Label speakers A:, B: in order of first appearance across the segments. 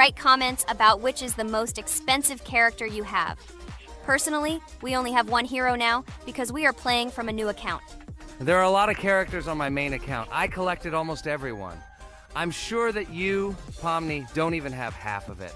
A: write comments about which is the most expensive character you have. Personally, we only have one hero now because we are playing from a new account.
B: There are a lot of characters on my main account. I collected almost everyone. I'm sure that you, Pomni, don't even have half of it.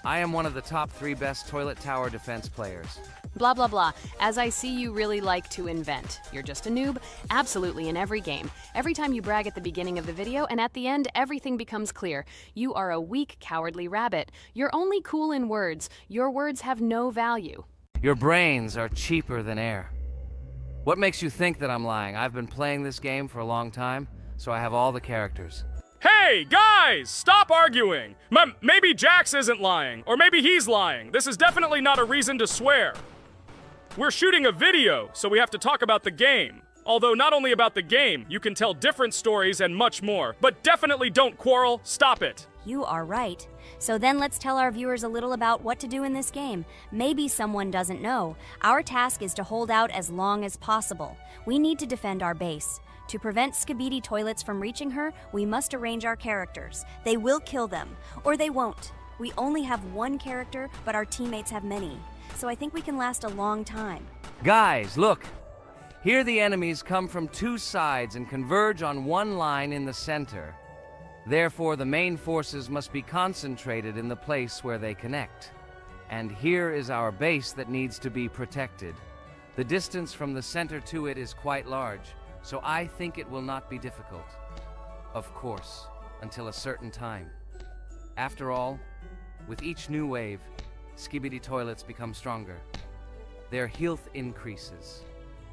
B: I am one of the top 3 best toilet tower defense players.
C: Blah, blah, blah. As I see, you really like to invent. You're just a noob, absolutely in every game. Every time you brag at the beginning of the video, and at the end, everything becomes clear. You are a weak, cowardly rabbit. You're only cool in words. Your words have no value.
B: Your brains are cheaper than air. What makes you think that I'm lying? I've been playing this game for a long time, so I have all the characters.
D: Hey, guys! Stop arguing! Maybe Jax isn't lying, or maybe he's lying. This is definitely not a reason to swear. We're shooting a video, so we have to talk about the game. Although not only about the game, you can tell different stories and much more. But definitely don't quarrel. Stop it.
A: You are right. So then let's tell our viewers a little about what to do in this game. Maybe someone doesn't know. Our task is to hold out as long as possible. We need to defend our base. To prevent Skibidi Toilets from reaching her, we must arrange our characters. They will kill them, or they won't. We only have one character, but our teammates have many. So I think we can last a long time.
B: Guys, look! Here the enemies come from 2 sides and converge on one line in the center. Therefore, the main forces must be concentrated in the place where they connect. And here is our base that needs to be protected. The distance from the center to it is quite large, so I think it will not be difficult. Of course, until a certain time. After all, with each new wave, Skibidi Toilets become stronger. Their health increases,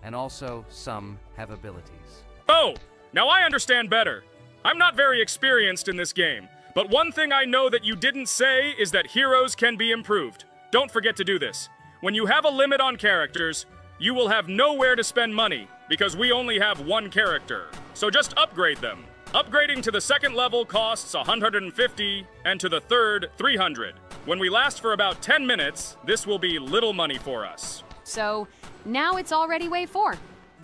B: and also some have abilities.
D: Oh, now I understand better. I'm not very experienced in this game, but one thing I know that you didn't say is that heroes can be improved. Don't forget to do this. When you have a limit on characters, you will have nowhere to spend money, because we only have one character. So just upgrade them. Upgrading to the 2nd level costs 150, and to the 3rd, 300. When we last for about 10 minutes, this will be little money for us.
C: So, now it's already wave 4.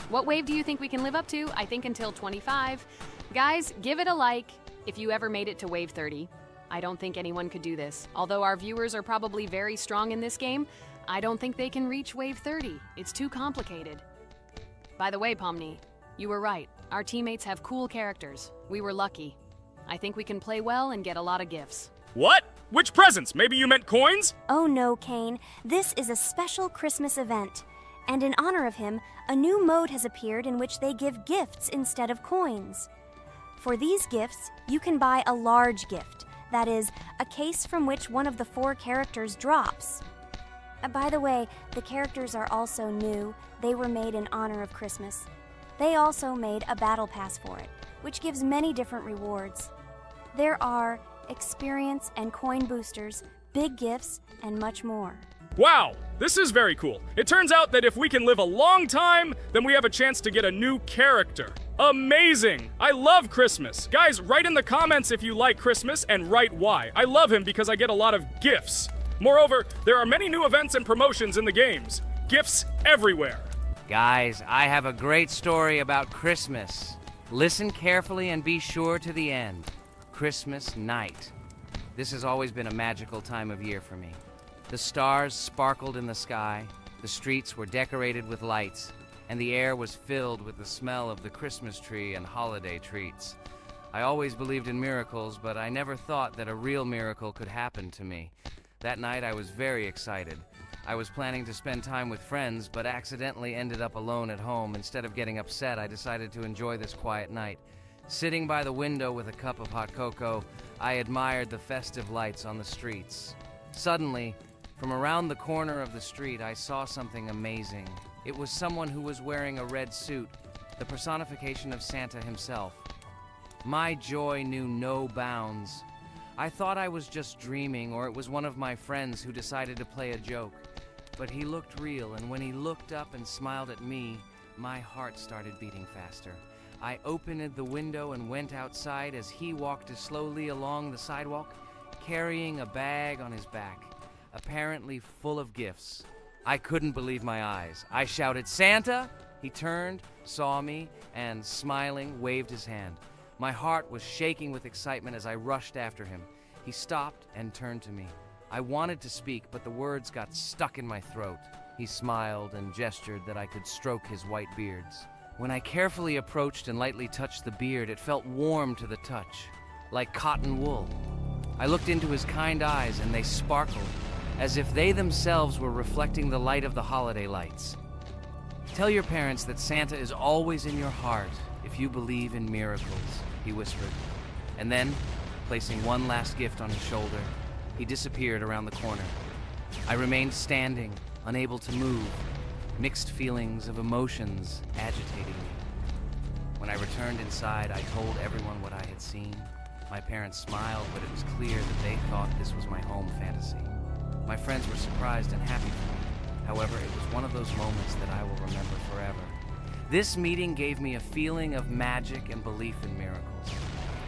C: What wave do you think we can live up to? I think until 25. Guys, give it a like if you ever made it to wave 30. I don't think anyone could do this. Although our viewers are probably very strong in this game, I don't think they can reach wave 30. It's too complicated. By the way, Pomni, you were right. Our teammates have cool characters. We were lucky. I think we can play well and get a lot of gifts.
D: What? Which presents? Maybe you meant coins?
A: Oh no, Kane. This is a special Christmas event. And in honor of him, a new mode has appeared in which they give gifts instead of coins. For these gifts, you can buy a large gift. That is, a case from which one of the 4 characters drops. By the way, the characters are also new. They were made in honor of Christmas. They also made a battle pass for it, which gives many different rewards. There are experience and coin boosters, big gifts, and much more.
D: Wow, this is very cool. It turns out that if we can live a long time, then we have a chance to get a new character. Amazing! I love Christmas. Guys, write in the comments if you like Christmas and write why. I love him because I get a lot of gifts. Moreover, there are many new events and promotions in the games. Gifts everywhere.
B: Guys, I have a great story about Christmas. Listen carefully and be sure to the end. Christmas night. This has always been a magical time of year for me. The stars sparkled in the sky, the streets were decorated with lights, and the air was filled with the smell of the Christmas tree and holiday treats. I always believed in miracles, but I never thought that a real miracle could happen to me. That night I was very excited. I was planning to spend time with friends, but accidentally ended up alone at home. Instead of getting upset, I decided to enjoy this quiet night. Sitting by the window with a cup of hot cocoa, I admired the festive lights on the streets. Suddenly, from around the corner of the street, I saw something amazing. It was someone who was wearing a red suit, the personification of Santa himself. My joy knew no bounds. I thought I was just dreaming, or it was one of my friends who decided to play a joke. But he looked real, and when he looked up and smiled at me, my heart started beating faster. I opened the window and went outside as he walked slowly along the sidewalk, carrying a bag on his back, apparently full of gifts. I couldn't believe my eyes. I shouted, "Santa!" He turned, saw me, and smiling, waved his hand. My heart was shaking with excitement as I rushed after him. He stopped and turned to me. I wanted to speak, but the words got stuck in my throat. He smiled and gestured that I could stroke his white beards. When I carefully approached and lightly touched the beard, it felt warm to the touch, like cotton wool. I looked into his kind eyes, and they sparkled, as if they themselves were reflecting the light of the holiday lights. Tell your parents that Santa is always in your heart if you believe in miracles, he whispered. And then, placing one last gift on his shoulder, he disappeared around the corner. I remained standing, unable to move, mixed feelings of emotions agitating me. When I returned inside, I told everyone what I had seen. My parents smiled, but it was clear that they thought this was my home fantasy. My friends were surprised and happy for me. However, it was one of those moments that I will remember forever. This meeting gave me a feeling of magic and belief in miracles.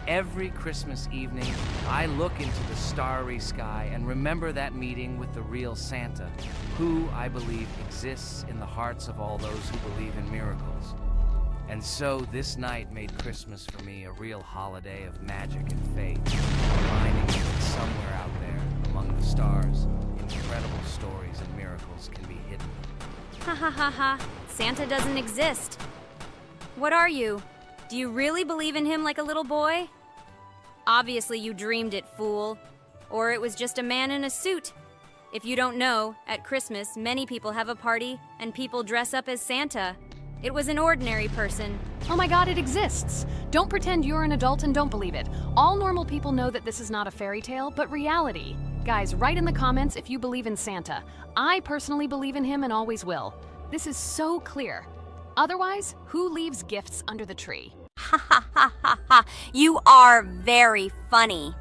B: Every Christmas evening, I look into the starry sky and remember that meeting with the real Santa, who, I believe, exists in the hearts of all those who believe in miracles. And so this night made Christmas for me a real holiday of magic and faith, reminding me that somewhere out there, among the stars, incredible stories and miracles can be hidden.
A: Ha ha ha ha. Santa doesn't exist. What are you? Do you really believe in him like a little boy? Obviously you dreamed it, fool. Or it was just a man in a suit. If you don't know, at Christmas, many people have a party and people dress up as Santa. It was an ordinary person.
C: Oh my god, it exists! Don't pretend you're an adult and don't believe it. All normal people know that this is not a fairy tale, but reality. Guys, write in the comments if you believe in Santa. I personally believe in him and always will. This is so clear. Otherwise, who leaves gifts under the tree?
A: Ha ha ha ha ha. You are very funny.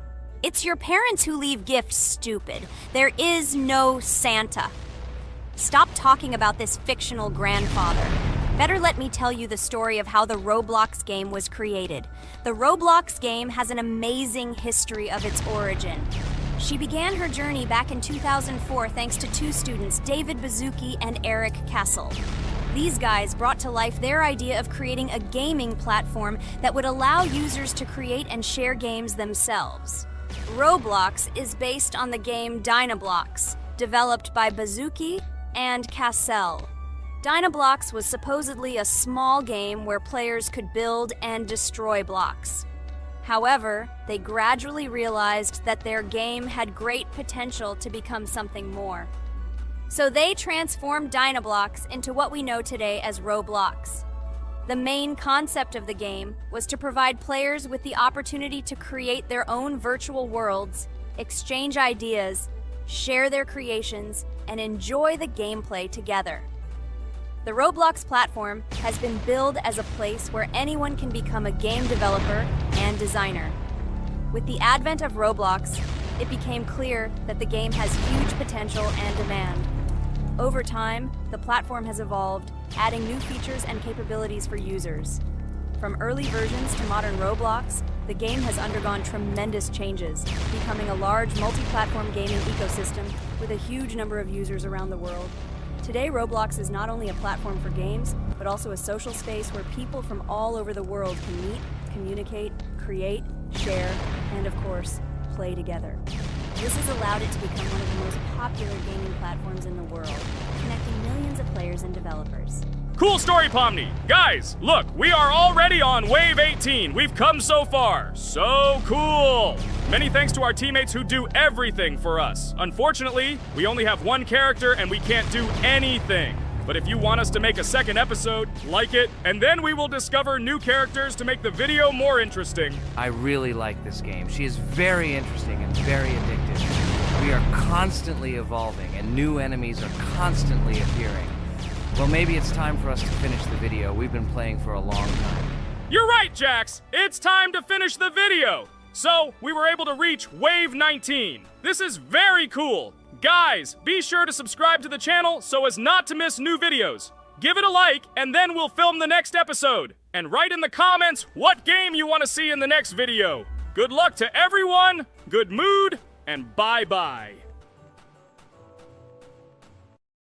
A: It's your parents who leave gifts, stupid. There is no Santa. Stop talking about this fictional grandfather. Better let me tell you the story of how the Roblox game was created. The Roblox game has an amazing history of its origin. She began her journey back in 2004 thanks to two students, David Bazuki and Eric Castle. These guys brought to life their idea of creating a gaming platform that would allow users to create and share games themselves. Roblox is based on the game Blox, developed by Bazuki and Castle. Blox was supposedly a small game where players could build and destroy blocks. However, they gradually realized that their game had great potential to become something more. So they transformed Blox into what we know today as Roblox. The main concept of the game was to provide players with the opportunity to create their own virtual worlds, exchange ideas, share their creations, and enjoy the gameplay together. The Roblox platform has been billed as a place where anyone can become a game developer and designer. With the advent of Roblox, it became clear that the game has huge potential and demand. Over time, the platform has evolved, adding new features and capabilities for users. From early versions to modern Roblox, the game has undergone tremendous changes, becoming a large multi-platform gaming ecosystem with a huge number of users around the world. Today, Roblox is not only a platform for games, but also a social space where people from all over the world can meet, communicate, create, share, and of course, play together. This has allowed it to become one of the most popular gaming platforms in the world, connecting millions of players and developers.
D: Cool story, Pomni. Guys, look, we are already on Wave 18. We've come so far. So cool. Many thanks to our teammates who do everything for us. Unfortunately, we only have one character and we can't do anything. But if you want us to make a second episode, like it, and then we will discover new characters to make the video more interesting.
B: I really like this game. She is very interesting and very addictive. We are constantly evolving and new enemies are constantly appearing. Well, maybe it's time for us to finish the video. We've been playing for a long time.
D: You're right, Jax. It's time to finish the video. So, we were able to reach Wave 19. This is very cool. Guys, be sure to subscribe to the channel so as not to miss new videos. Give it a like, and then we'll film the next episode. And write in the comments what game you want to see in the next video. Good luck to everyone, good mood, and bye-bye.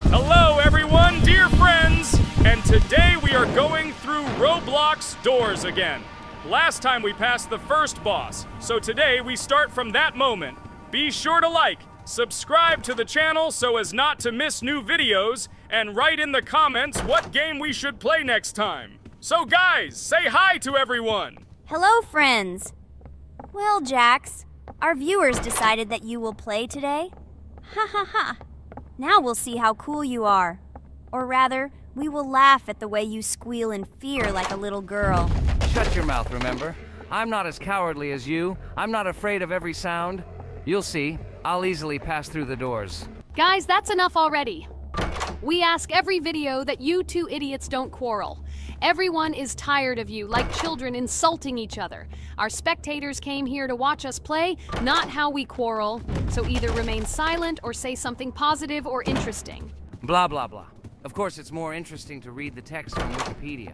D: Hello, everyone, dear friends, and today we are going through Roblox doors again. Last time we passed the first boss, so today we start from that moment. Be sure to like, subscribe to the channel so as not to miss new videos, and write in the comments what game we should play next time. So guys, say hi to everyone!
A: Hello, friends. Well, Jax, our viewers decided that you will play today. Ha ha ha. Now we'll see how cool you are. Or rather, we will laugh at the way you squeal in fear like a little girl.
B: Shut your mouth, remember? I'm not as cowardly as you. I'm not afraid of every sound. You'll see. I'll easily pass through the doors.
C: Guys, that's enough already. We ask every video that you two idiots don't quarrel. Everyone is tired of you, like children insulting each other. Our spectators came here to watch us play, not how we quarrel. So either remain silent or say something positive or interesting.
B: Blah, blah, blah. Of course, it's more interesting to read the text from Wikipedia.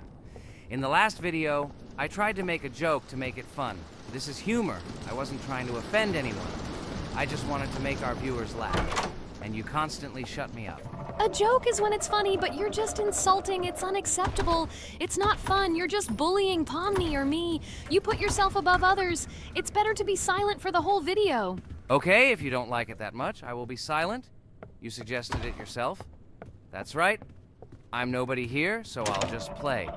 B: In the last video, I tried to make a joke to make it fun. This is humor. I wasn't trying to offend anyone. I just wanted to make our viewers laugh. And you constantly shut me up.
C: A joke is when it's funny, but you're just insulting. It's unacceptable. It's not fun. You're just bullying Pomni or me. You put yourself above others. It's better to be silent for the whole video.
B: Okay, if you don't like it that much, I will be silent. You suggested it yourself. That's right. I'm nobody here, so I'll just play.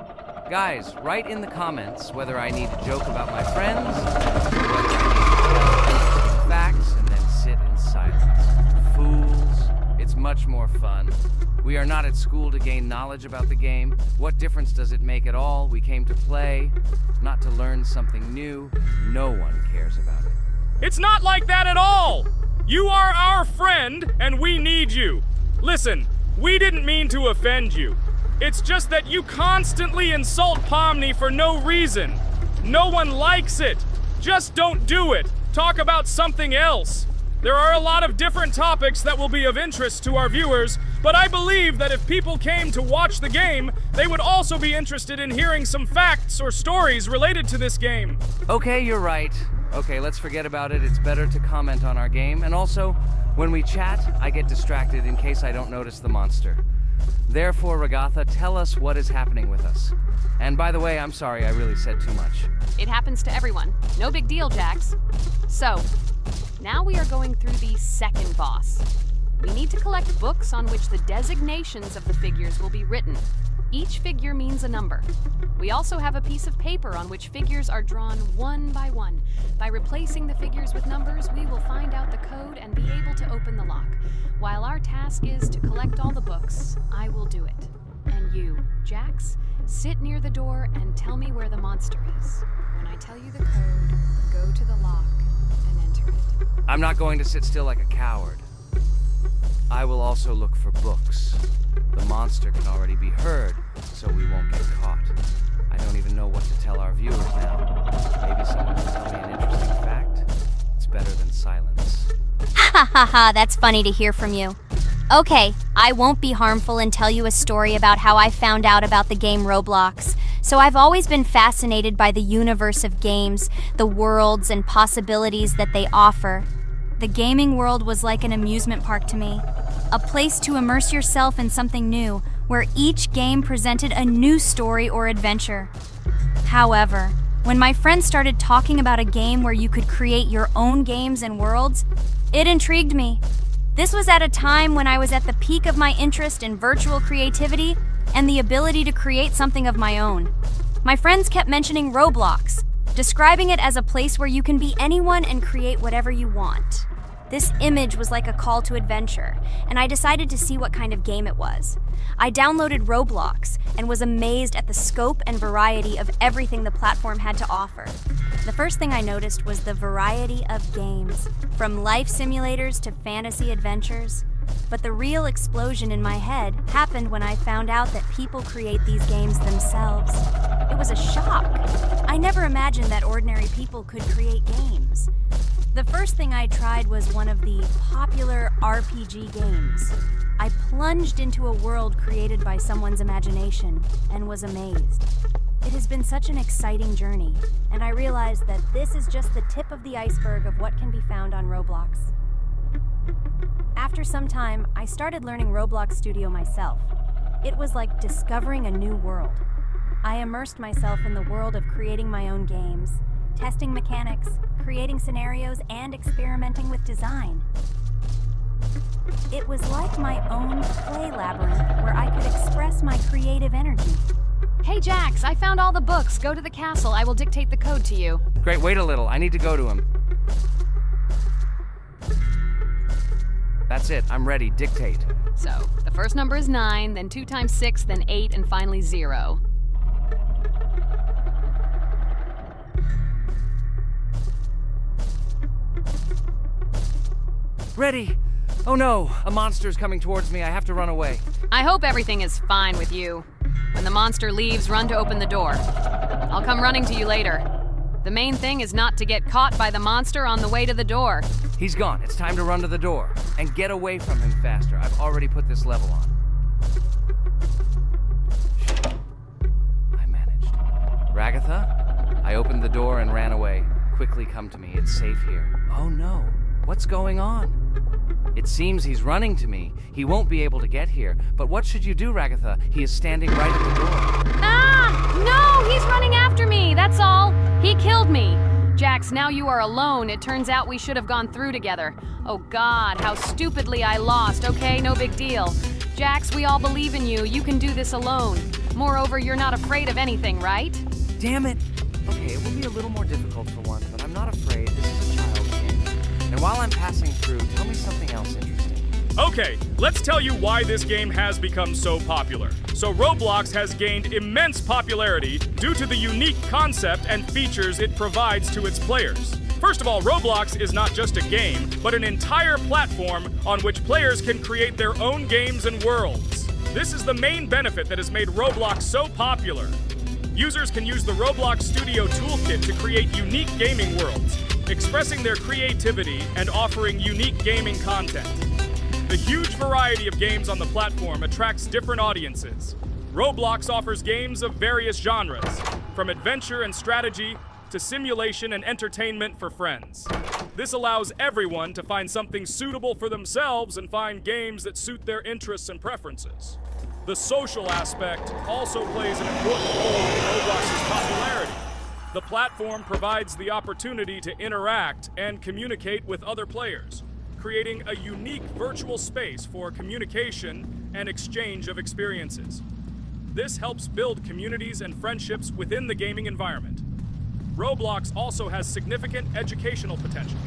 B: Guys, write in the comments whether I need to joke about my friends, or whether I need to tell facts and then sit in silence. Fools. It's much more fun. We are not at school to gain knowledge about the game. What difference does it make at all? We came to play, not to learn something new. No one cares about it.
D: It's not like that at all! You are our friend, and we need you. Listen, we didn't mean to offend you. It's just that you constantly insult Pomni for no reason. No one likes it. Just don't do it. Talk about something else. There are a lot of different topics that will be of interest to our viewers, but I believe that if people came to watch the game, they would also be interested in hearing some facts or stories related to this game.
B: Okay, you're right. Okay, let's forget about it. It's better to comment on our game. And also, when we chat, I get distracted in case I don't notice the monster. Therefore, Ragatha, tell us what is happening with us. And by the way, I'm sorry, I really said too much.
C: It happens to everyone. No big deal, Jax. So, now we are going through the second boss. We need to collect books on which the designations of the figures will be written. Each figure means a number. We also have a piece of paper on which figures are drawn one by one. By replacing the figures with numbers, we will find out the code and be able to open the lock. While our task is to collect all the books, I will do it. And you, Jax, sit near the door and tell me where the monster is. When I tell you the code, go to the lock and enter it.
B: I'm not going to sit still like a coward. I will also look for books. The monster can already be heard, so we won't get caught. I don't even know what to tell our viewers now. Maybe someone will tell me an interesting fact. It's better than silence.
A: Ha ha ha, that's funny to hear from you. Okay, I won't be harmful and tell you a story about how I found out about the game Roblox. So I've always been fascinated by the universe of games, the worlds and possibilities that they offer. The gaming world was like an amusement park to me, a place to immerse yourself in something new, where each game presented a new story or adventure. However, when my friends started talking about a game where you could create your own games and worlds, it intrigued me. This was at a time when I was at the peak of my interest in virtual creativity and the ability to create something of my own. My friends kept mentioning Roblox, describing it as a place where you can be anyone and create whatever you want. This image was like a call to adventure, and I decided to see what kind of game it was. I downloaded Roblox and was amazed at the scope and variety of everything the platform had to offer. The first thing I noticed was the variety of games, from life simulators to fantasy adventures. But the real explosion in my head happened when I found out that people create these games themselves. It was a shock. I never imagined that ordinary people could create games. The first thing I tried was one of the popular RPG games. I plunged into a world created by someone's imagination and was amazed. It has been such an exciting journey, and I realized that this is just the tip of the iceberg of what can be found on Roblox. After some time, I started learning Roblox Studio myself. It was like discovering a new world.
E: I immersed myself in the world of creating my own games, testing mechanics, creating scenarios, and experimenting with design. It was like my own play labyrinth where I could express my creative energy.
C: Hey, Jax, I found all the books. Go to the castle. I will dictate the code to you.
B: Great, wait a little. I need to go to him. That's it. I'm ready. Dictate.
C: So, the first number is 9, then 2 times 6, then 8, and finally 0.
B: Ready! Oh no! A monster's coming towards me. I have to run away.
C: I hope everything is fine with you. When the monster leaves, run to open the door. I'll come running to you later. The main thing is not to get caught by the monster on the way to the door.
B: He's gone. It's time to run to the door. And get away from him faster. I've already put this level on. I managed. Ragatha? I opened the door and ran away. Quickly come to me. It's safe here. Oh no. What's going on? It seems he's running to me. He won't be able to get here. But what should you do, Ragatha? He is standing right at the door.
C: Ah! No! He's running after me! That's all! He killed me! Jax, now you are alone. It turns out we should have gone through together. Oh God, how stupidly I lost. Okay, no big deal. Jax, we all believe in you. You can do this alone. Moreover, you're not afraid of anything, right?
B: Damn it! Okay, it will be a little more difficult for once, but I'm not afraid. This is a child's game. And while I'm passing through, tell me something else interesting.
D: Okay, let's tell you why this game has become so popular. So Roblox has gained immense popularity due to the unique concept and features it provides to its players. First of all, Roblox is not just a game, but an entire platform on which players can create their own games and worlds. This is the main benefit that has made Roblox so popular. Users can use the Roblox Studio Toolkit to create unique gaming worlds, expressing their creativity and offering unique gaming content. The huge variety of games on the platform attracts different audiences. Roblox offers games of various genres, from adventure and strategy to simulation and entertainment for friends. This allows everyone to find something suitable for themselves and find games that suit their interests and preferences. The social aspect also plays an important role in Roblox's popularity. The platform provides the opportunity to interact and communicate with other players, creating a unique virtual space for communication and exchange of experiences. This helps build communities and friendships within the gaming environment. Roblox also has significant educational potential.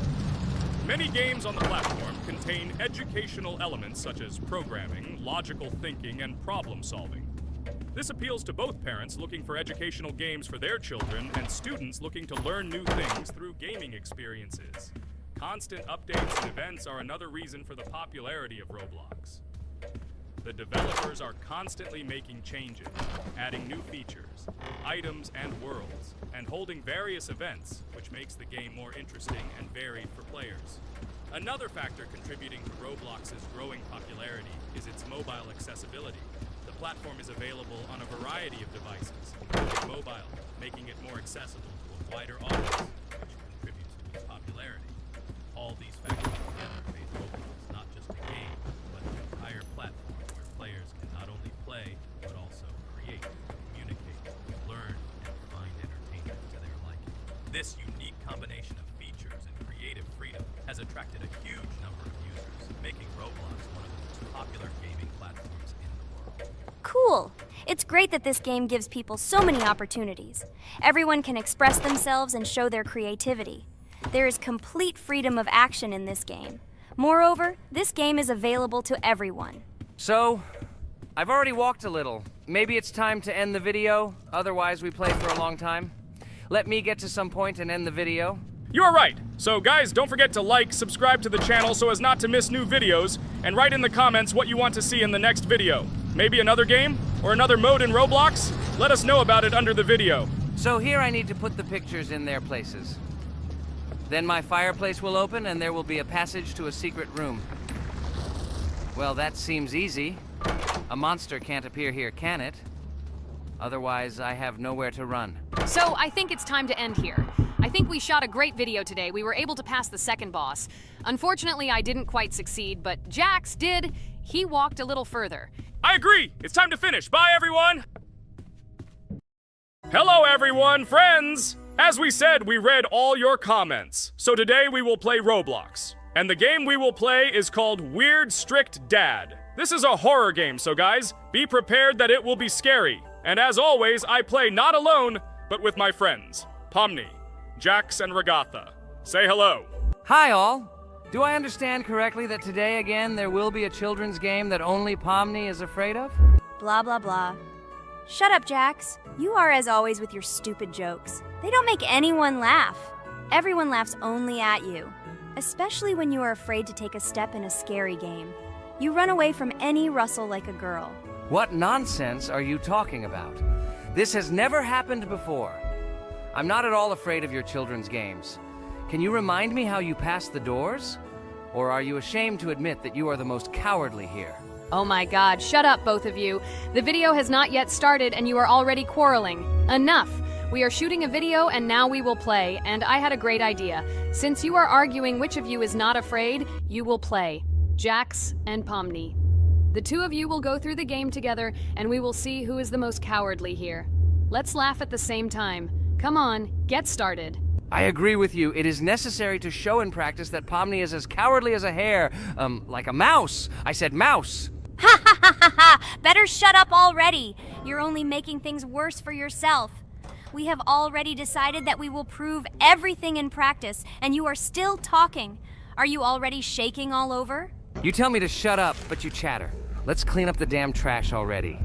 D: Many games on the platform contain educational elements such as programming, logical thinking, and problem solving. This appeals to both parents looking for educational games for their children and students looking to learn new things through gaming experiences. Constant updates and events are another reason for the popularity of Roblox. The developers are constantly making changes, adding new features, items, and worlds, and holding various events, which makes the game more interesting and varied for players. Another factor contributing to Roblox's growing popularity is its mobile accessibility. The platform is available on a variety of devices, including mobile, making it more accessible to a wider audience, which contributes to its popularity. All these factors together make Roblox not just a game, but an entire platform where players can not only play, but also create, communicate, learn, and find entertainment to their liking. This unique combination of features and creative freedom has attracted a huge number of users, making Roblox one of the most popular gaming platforms in the world.
A: Cool! It's great that this game gives people so many opportunities. Everyone can express themselves and show their creativity. There is complete freedom of action in this game. Moreover, this game is available to everyone.
B: So, I've already walked a little. Maybe it's time to end the video, otherwise we play for a long time. Let me get to some point and end the video.
D: You're right. So guys, don't forget to like, subscribe to the channel so as not to miss new videos, and write in the comments what you want to see in the next video. Maybe another game? Or another mode in Roblox? Let us know about it under the video.
B: So here I need to put the pictures in their places. Then my fireplace will open and there will be a passage to a secret room. Well, that seems easy. A monster can't appear here, can it? Otherwise, I have nowhere to run.
C: So I think it's time to end here. I think we shot a great video today. We were able to pass the second boss. Unfortunately, I didn't quite succeed, but Jax did. He walked a little further.
D: I agree! It's time to finish. Bye, everyone! Hello everyone, friends! As we said, we read all your comments. So today we will play Roblox. And the game we will play is called Weird Strict Dad. This is a horror game, so guys, be prepared that it will be scary. And as always, I play not alone, but with my friends, Pomni, Jax, and Regatha. Say hello.
B: Hi, all. Do I understand correctly that today again there will be a children's game that only Pomni is afraid of?
A: Blah, blah, blah. Shut up, Jax. You are as always with your stupid jokes. They don't make anyone laugh. Everyone laughs only at you, especially when you are afraid to take a step in a scary game. You run away from any rustle like a girl.
B: What nonsense are you talking about? This has never happened before. I'm not at all afraid of your children's games. Can you remind me how you passed the doors? Or are you ashamed to admit that you are the most cowardly here?
C: Oh my god, shut up, both of you. The video has not yet started and you are already quarreling. Enough! We are shooting a video and now we will play, and I had a great idea. Since you are arguing which of you is not afraid, you will play. Jax and Pomni. The two of you will go through the game together and we will see who is the most cowardly here. Let's laugh at the same time. Come on, get started.
B: I agree with you. It is necessary to show in practice that Pomni is as cowardly as a hare. Like a mouse. I said mouse.
A: Ha ha ha ha ha! Better shut up already. You're only making things worse for yourself. We have already decided that we will prove everything in practice, and you are still talking. Are you already shaking all over?
B: You tell me to shut up, but you chatter. Let's clean up the damn trash already.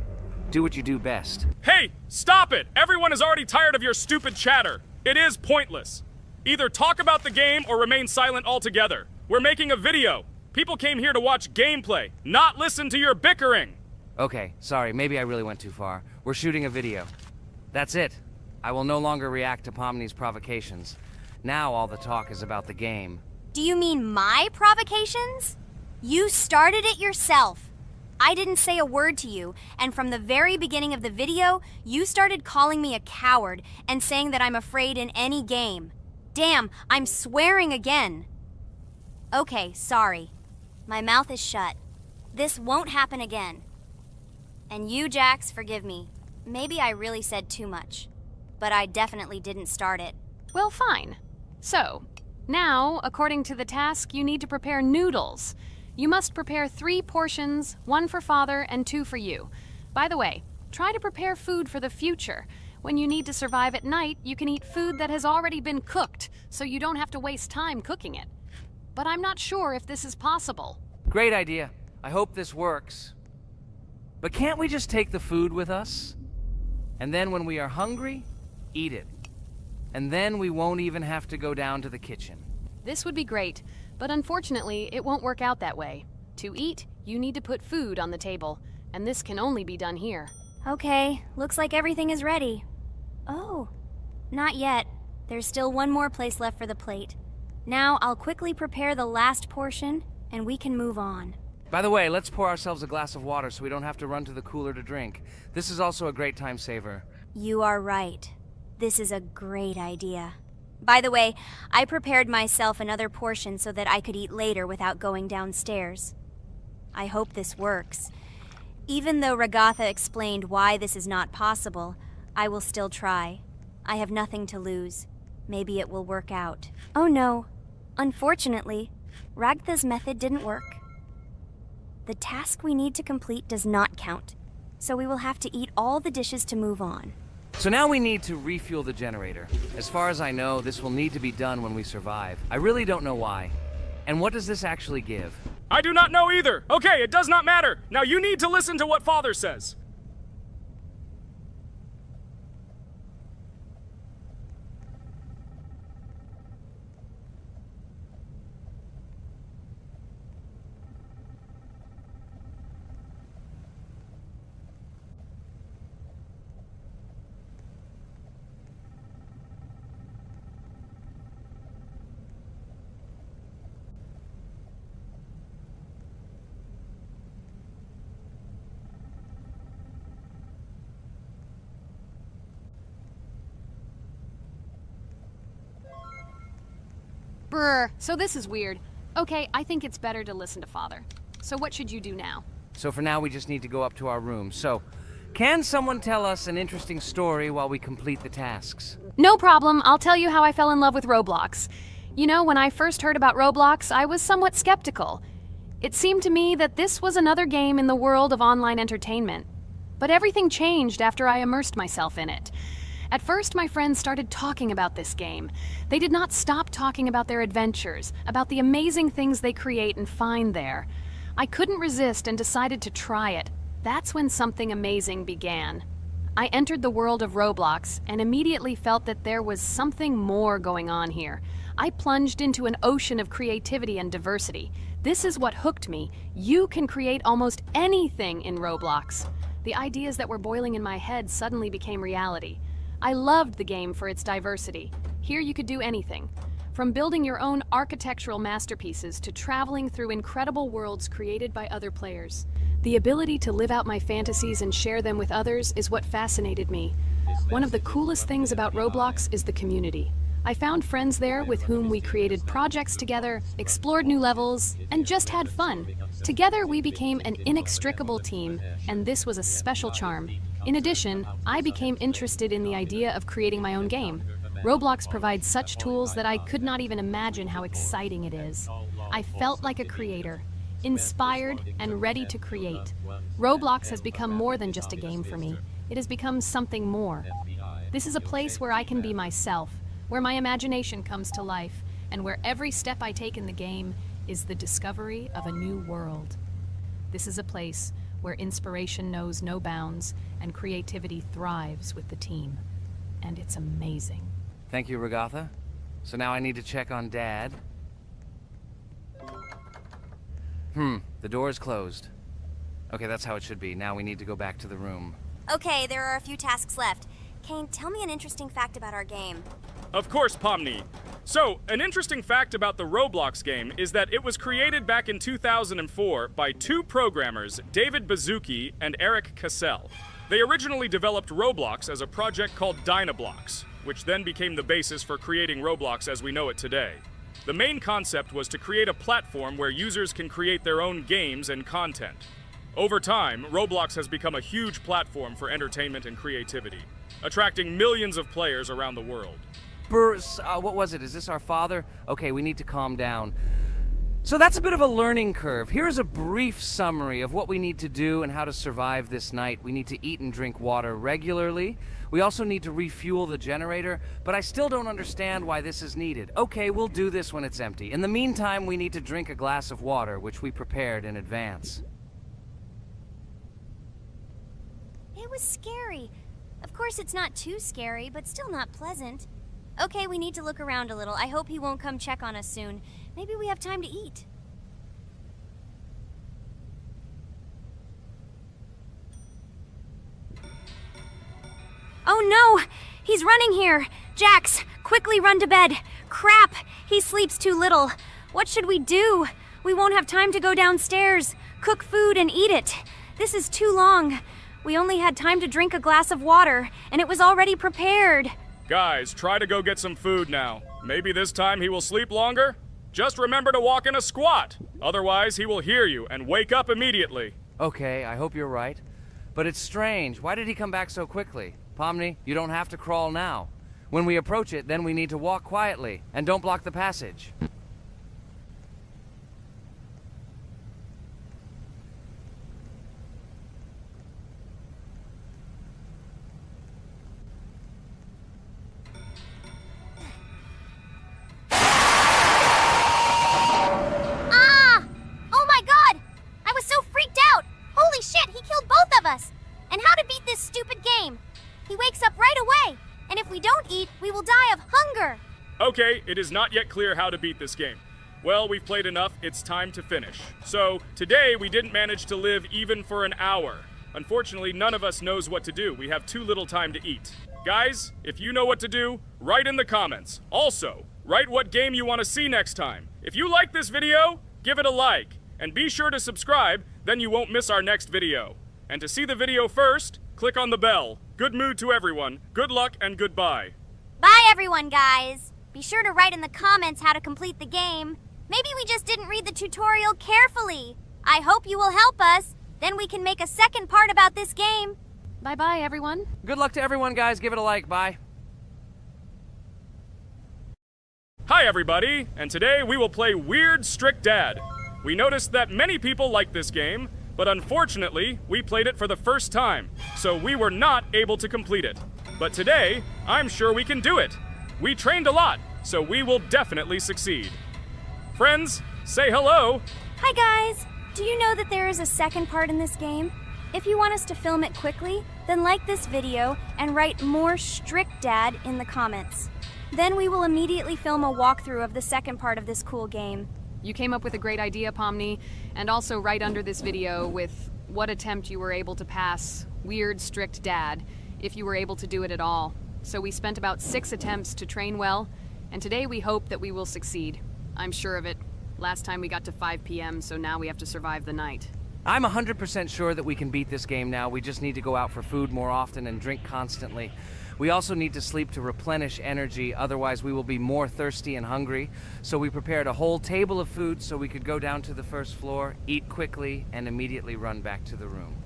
B: Do what you do best.
D: Hey, stop it! Everyone is already tired of your stupid chatter. It is pointless. Either talk about the game or remain silent altogether. We're making a video. People came here to watch gameplay, not listen to your bickering.
B: Okay, sorry, maybe I really went too far. We're shooting a video. That's it. I will no longer react to Pomni's provocations. Now all the talk is about the game.
A: Do you mean my provocations? You started it yourself. I didn't say a word to you, and from the very beginning of the video, you started calling me a coward and saying that I'm afraid in any game. Damn, I'm swearing again. Okay, sorry. My mouth is shut. This won't happen again. And you, Jax, forgive me. Maybe I really said too much, but I definitely didn't start it.
C: Well, fine. So, now, according to the task, you need to prepare noodles. You must prepare 3 portions, 1 for Father and 2 for you. By the way, try to prepare food for the future. When you need to survive at night, you can eat food that has already been cooked, so you don't have to waste time cooking it. But I'm not sure if this is possible.
B: Great idea. I hope this works. But can't we just take the food with us? And then when we are hungry, eat it. And then we won't even have to go down to the kitchen.
C: This would be great, but unfortunately, it won't work out that way. To eat, you need to put food on the table, and this can only be done here.
A: Okay, looks like everything is ready. Oh, not yet. There's still one more place left for the plate. Now I'll quickly prepare the last portion, and we can move on.
B: By the way, let's pour ourselves a glass of water so we don't have to run to the cooler to drink. This is also a great time saver.
A: You are right. This is a great idea. By the way, I prepared myself another portion so that I could eat later without going downstairs. I hope this works. Even though Regatha explained why this is not possible, I will still try. I have nothing to lose. Maybe it will work out. Oh no. Unfortunately, Ragatha's method didn't work. The task we need to complete does not count, so we will have to eat all the dishes to move on.
B: So now we need to refuel the generator. As far as I know, this will need to be done when we survive. I really don't know why. And what does this actually give?
D: I do not know either. Okay, it does not matter. Now you need to listen to what Father says.
C: Brr, so this is weird. Okay, I think it's better to listen to Father. So what should you do now?
B: So for now, we just need to go up to our room. So, Can someone tell us an interesting story while we complete the tasks?
C: No problem, I'll tell you how I fell in love with Roblox. You know, when I first heard about Roblox, I was somewhat skeptical. It seemed to me that this was another game in the world of online entertainment. But everything changed after I immersed myself in it. At first, my friends started talking about this game. They did not stop talking about their adventures, about the amazing things they create and find there. I couldn't resist and decided to try it. That's when something amazing began. I entered the world of Roblox and immediately felt that there was something more going on here. I plunged into an ocean of creativity and diversity. This is what hooked me. You can create almost anything in Roblox. The ideas that were boiling in my head suddenly became reality. I loved the game for its diversity. Here you could do anything. From building your own architectural masterpieces to traveling through incredible worlds created by other players. The ability to live out my fantasies and share them with others is what fascinated me. One of the coolest things about Roblox is the community. I found friends there with whom we created projects together, explored new levels, and just had fun. Together we became an inextricable team, and this was a special charm. In addition, I became interested in the idea of creating my own game. Roblox provides such tools that I could not even imagine how exciting it is. I felt like a creator, inspired and ready to create. Roblox has become more than just a game for me. It has become something more. This is a place where I can be myself, where my imagination comes to life, and where every step I take in the game is the discovery of a new world. This is a place where inspiration knows no bounds and creativity thrives with the team. And it's amazing.
B: Thank you, Regatha. So now I need to check on Dad. The door is closed. Okay, that's how it should be. Now we need to go back to the room.
A: Okay, there are a few tasks left. Kane, tell me an interesting fact about our game.
D: Of course, Pomni. So, an interesting fact about the Roblox game is that it was created back in 2004 by two programmers, David Baszucki and Eric Cassell. They originally developed Roblox as a project called Blox, which then became the basis for creating Roblox as we know it today. The main concept was to create a platform where users can create their own games and content. Over time, Roblox has become a huge platform for entertainment and creativity, attracting millions of players around the world.
B: What was it? Is this our father? Okay, we need to calm down. So that's a bit of a learning curve. Here's a brief summary of what we need to do and how to survive this night. We need to eat and drink water regularly. We also need to refuel the generator, but I still don't understand why this is needed. Okay, we'll do this when it's empty. In the meantime, we need to drink a glass of water, which we prepared in advance.
A: It was scary. Of course, it's not too scary, but still not pleasant. Okay, we need to look around a little. I hope he won't come check on us soon. Maybe we have time to eat. Oh no! He's running here! Jax, quickly run to bed! Crap! He sleeps too little. What should we do? We won't have time to go downstairs, cook food, and eat it. This is too long. We only had time to drink a glass of water, and it was already prepared.
D: Guys, try to go get some food now. Maybe this time he will sleep longer? Just remember to walk in a squat. Otherwise, he will hear you and wake up immediately.
B: Okay, I hope you're right. But it's strange. Why did he come back so quickly? Pomni, you don't have to crawl now. When we approach it, then we need to walk quietly, and don't block the passage.
A: And how to beat this stupid game. He wakes up right away, and if we don't eat, we will die of hunger.
D: Okay, it is not yet clear how to beat this game. Well, we've played enough, it's time to finish. So, today we didn't manage to live even for an hour. Unfortunately, none of us knows what to do. We have too little time to eat. Guys, if you know what to do, write in the comments. Also, write what game you want to see next time. If you like this video, give it a like. And be sure to subscribe, then you won't miss our next video. And to see the video first, click on the bell. Good mood to everyone. Good luck and goodbye.
A: Bye everyone, guys. Be sure to write in the comments how to complete the game. Maybe we just didn't read the tutorial carefully. I hope you will help us. Then we can make a second part about this game.
C: Bye-bye, everyone.
B: Good luck to everyone, guys. Give it a like. Bye.
D: Hi everybody, and today we will play Weird Strict Dad. We noticed that many people like this game, but unfortunately, we played it for the first time, so we were not able to complete it. But today, I'm sure we can do it. We trained a lot, so we will definitely succeed. Friends, say hello.
A: Hi guys! Do you know that there is a second part in this game? If you want us to film it quickly, then like this video and write more Strict Dad in the comments. Then we will immediately film a walkthrough of the second part of this cool game.
C: You came up with a great idea, Pomni, and also right under this video with what attempt you were able to pass Weird Strict Dad, if you were able to do it at all. So we spent about 6 attempts to train well, and today we hope that we will succeed. I'm sure of it. Last time we got to 5 p.m., so now we have to survive the night.
B: I'm 100% sure that we can beat this game now. We just need to go out for food more often and drink constantly. We also need to sleep to replenish energy, otherwise we will be more thirsty and hungry. So we prepared a whole table of food so we could go down to the first floor, eat quickly, and immediately run back to the room.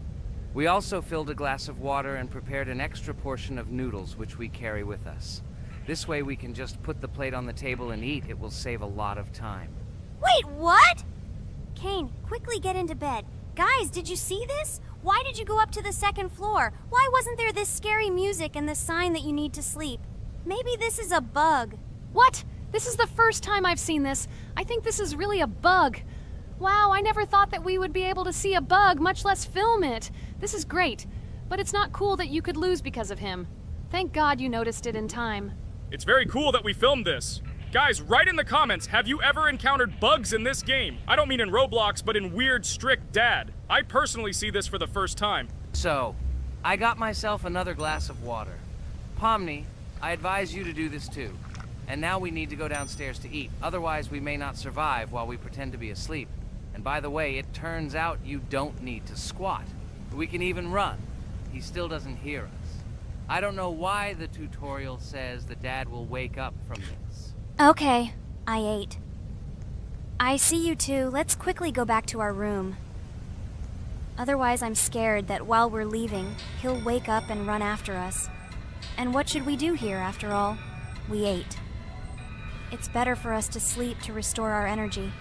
B: We also filled a glass of water and prepared an extra portion of noodles, which we carry with us. This way we can just put the plate on the table and eat. It will save a lot of time.
A: Wait, what? Kane, quickly get into bed. Guys, did you see this? Why did you go up to the second floor? Why wasn't there this scary music and the sign that you need to sleep? Maybe this is a bug.
C: What? This is the first time I've seen this. I think this is really a bug. Wow, I never thought that we would be able to see a bug, much less film it. This is great, but it's not cool that you could lose because of him. Thank God you noticed it in time.
D: It's very cool that we filmed this. Guys, write in the comments, have you ever encountered bugs in this game? I don't mean in Roblox, but in Weird Strict Dad. I personally see this for the first time.
B: So, I got myself another glass of water. Pomni, I advise you to do this too. And now we need to go downstairs to eat. Otherwise, we may not survive while we pretend to be asleep. And by the way, it turns out you don't need to squat. We can even run. He still doesn't hear us. I don't know why the tutorial says that Dad will wake up from this.
A: Okay, I ate. I see you two. Let's quickly go back to our room. Otherwise, I'm scared that while we're leaving, he'll wake up and run after us. And what should we do here, after all? We ate. It's better for us to sleep to restore our energy.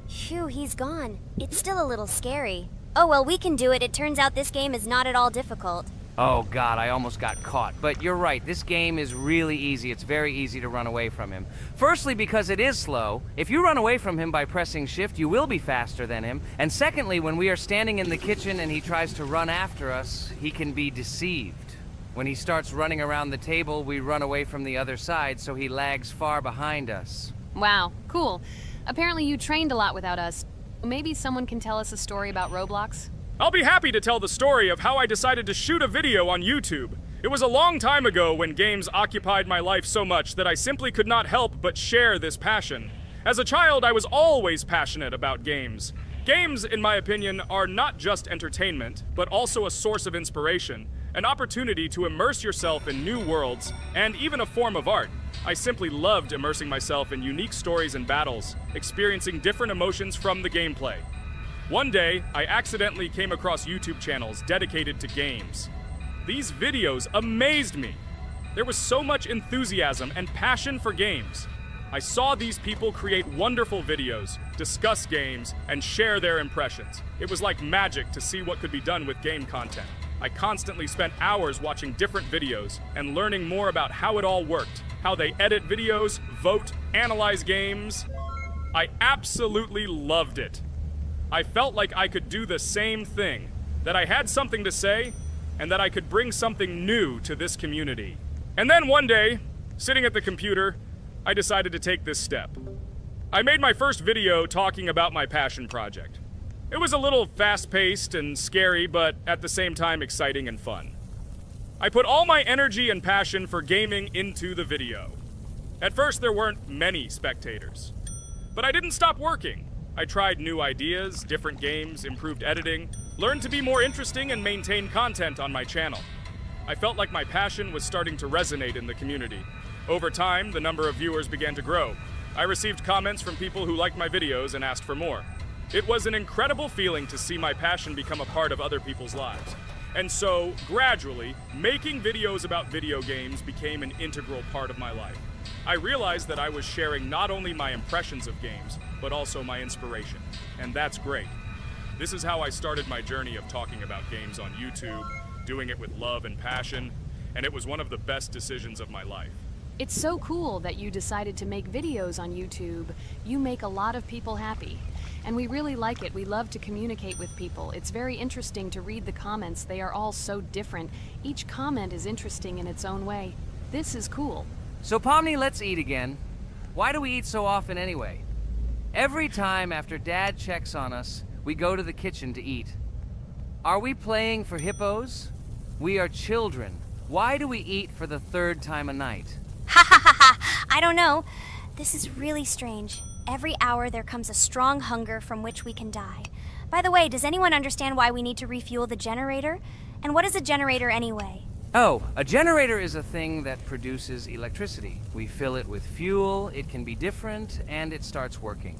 A: Phew, he's gone. It's still a little scary. Oh well, we can do it. It turns out this game is not at all difficult.
B: Oh God, I almost got caught. But you're right, this game is really easy. It's very easy to run away from him. Firstly, because it is slow. If you run away from him by pressing shift, you will be faster than him. And secondly, when we are standing in the kitchen and he tries to run after us, he can be deceived. When he starts running around the table, we run away from the other side, so he lags far behind us.
C: Wow, cool. Apparently you trained a lot without us. Maybe someone can tell us a story about Roblox?
D: I'll be happy to tell the story of how I decided to shoot a video on YouTube. It was a long time ago when games occupied my life so much that I simply could not help but share this passion. As a child, I was always passionate about games. Games, in my opinion, are not just entertainment, but also a source of inspiration, an opportunity to immerse yourself in new worlds, and even a form of art. I simply loved immersing myself in unique stories and battles, experiencing different emotions from the gameplay. One day, I accidentally came across YouTube channels dedicated to games. These videos amazed me. There was so much enthusiasm and passion for games. I saw these people create wonderful videos, discuss games, and share their impressions. It was like magic to see what could be done with game content. I constantly spent hours watching different videos and learning more about how it all worked, how they edit videos, vote, analyze games. I absolutely loved it. I felt like I could do the same thing, that I had something to say, and that I could bring something new to this community. And then one day, sitting at the computer, I decided to take this step. I made my first video talking about my passion project. It was a little fast-paced and scary, but at the same time exciting and fun. I put all my energy and passion for gaming into the video. At first, there weren't many spectators. But I didn't stop working. I tried new ideas, different games, improved editing, learned to be more interesting, and maintain content on my channel. I felt like my passion was starting to resonate in the community. Over time, the number of viewers began to grow. I received comments from people who liked my videos and asked for more. It was an incredible feeling to see my passion become a part of other people's lives. And so, gradually, making videos about video games became an integral part of my life. I realized that I was sharing not only my impressions of games, but also my inspiration. And that's great. This is how I started my journey of talking about games on YouTube, doing it with love and passion, and it was one of the best decisions of my life.
C: It's so cool that you decided to make videos on YouTube. You make a lot of people happy. And we really like it. We love to communicate with people. It's very interesting to read the comments. They are all so different. Each comment is interesting in its own way. This is cool.
B: So Pomni, let's eat again. Why do we eat so often anyway? Every time after Dad checks on us, we go to the kitchen to eat. Are we playing for hippos? We are children. Why do we eat for the third time a night?
A: Ha ha ha ha! I don't know. This is really strange. Every hour there comes a strong hunger from which we can die. By the way, does anyone understand why we need to refuel the generator? And what is a generator anyway?
B: Oh, a generator is a thing that produces electricity. We fill it with fuel, it can be different, and it starts working.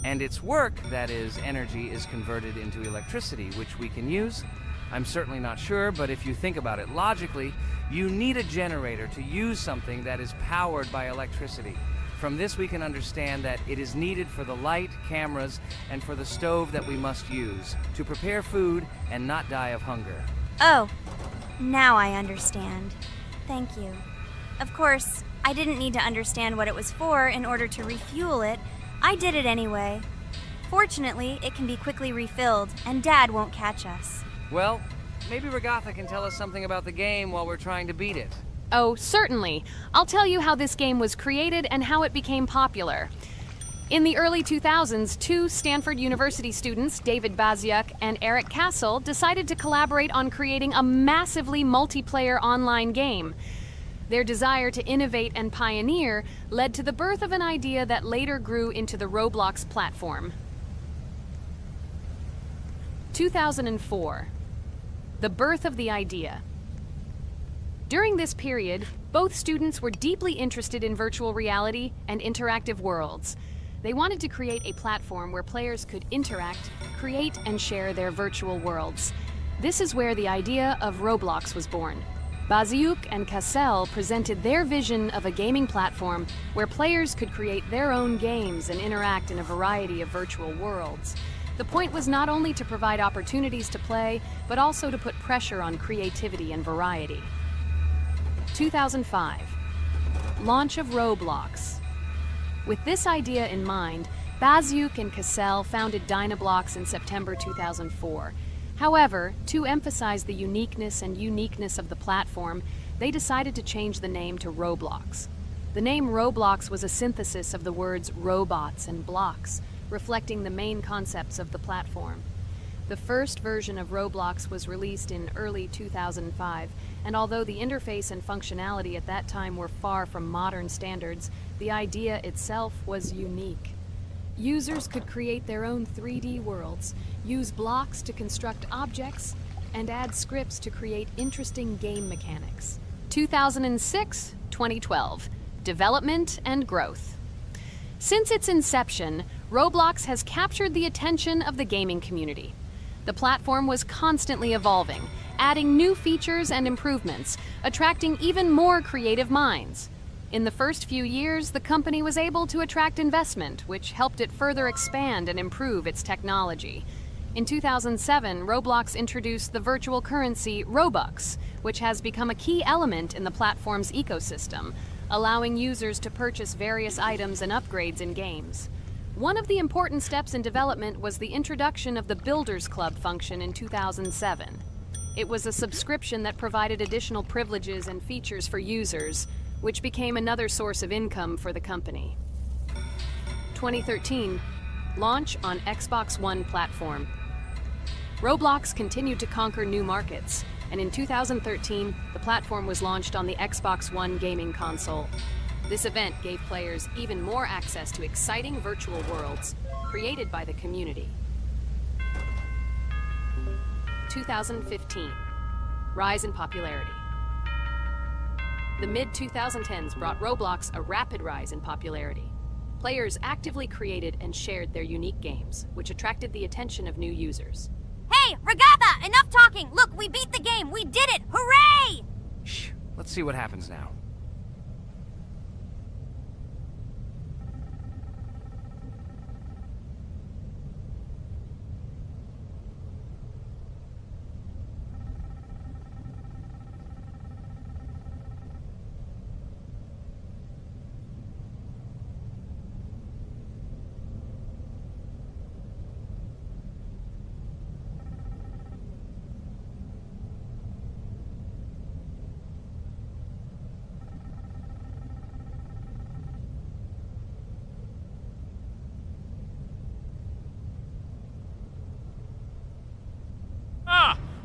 B: And its work, that is, energy, is converted into electricity, which we can use. I'm certainly not sure, but if you think about it logically, you need a generator to use something that is powered by electricity. From this we can understand that it is needed for the light, cameras, and for the stove that we must use, to prepare food and not die of hunger.
A: Oh, now I understand. Thank you. Of course, I didn't need to understand what it was for in order to refuel it. I did it anyway. Fortunately, it can be quickly refilled, and Dad won't catch us.
B: Well, maybe Regatha can tell us something about the game while we're trying to beat it.
C: Oh, certainly. I'll tell you how this game was created and how it became popular. In the early 2000s, two Stanford University students, David Baziuk and Eric Castle, decided to collaborate on creating a massively multiplayer online game. Their desire to innovate and pioneer led to the birth of an idea that later grew into the Roblox platform. 2004. The birth of the idea. During this period, both students were deeply interested in virtual reality and interactive worlds. They wanted to create a platform where players could interact, create, and share their virtual worlds. This is where the idea of Roblox was born. Baziuk and Cassell presented their vision of a gaming platform where players could create their own games and interact in a variety of virtual worlds. The point was not only to provide opportunities to play, but also to put pressure on creativity and variety. 2005. Launch of Roblox. With this idea in mind, Baziuk and Cassell founded Blox in September 2004. However, to emphasize the uniqueness of the platform, they decided to change the name to Roblox. The name Roblox was a synthesis of the words robots and blocks, reflecting the main concepts of the platform. The first version of Roblox was released in early 2005, and although the interface and functionality at that time were far from modern standards, the idea itself was unique. Users could create their own 3D worlds, use blocks to construct objects, and add scripts to create interesting game mechanics. 2006-2012. Development and growth. Since its inception, Roblox has captured the attention of the gaming community. The platform was constantly evolving, adding new features and improvements, attracting even more creative minds. In the first few years, the company was able to attract investment, which helped it further expand and improve its technology. In 2007, Roblox introduced the virtual currency Robux, which has become a key element in the platform's ecosystem, allowing users to purchase various items and upgrades in games. One of the important steps in development was the introduction of the Builders Club function in 2007. It was a subscription that provided additional privileges and features for users, which became another source of income for the company. 2013, launch on Xbox One platform. Roblox continued to conquer new markets. and in 2013, the platform was launched on the Xbox One gaming console. This event gave players even more access to exciting virtual worlds created by the community. 2015. Rise in popularity. The mid-2010s brought Roblox a rapid rise in popularity. Players actively created and shared their unique games, which attracted the attention of new users.
A: Hey, Regatha, enough talking! Look, we beat the game! We did it! Hooray!
B: Shh, let's see what happens now.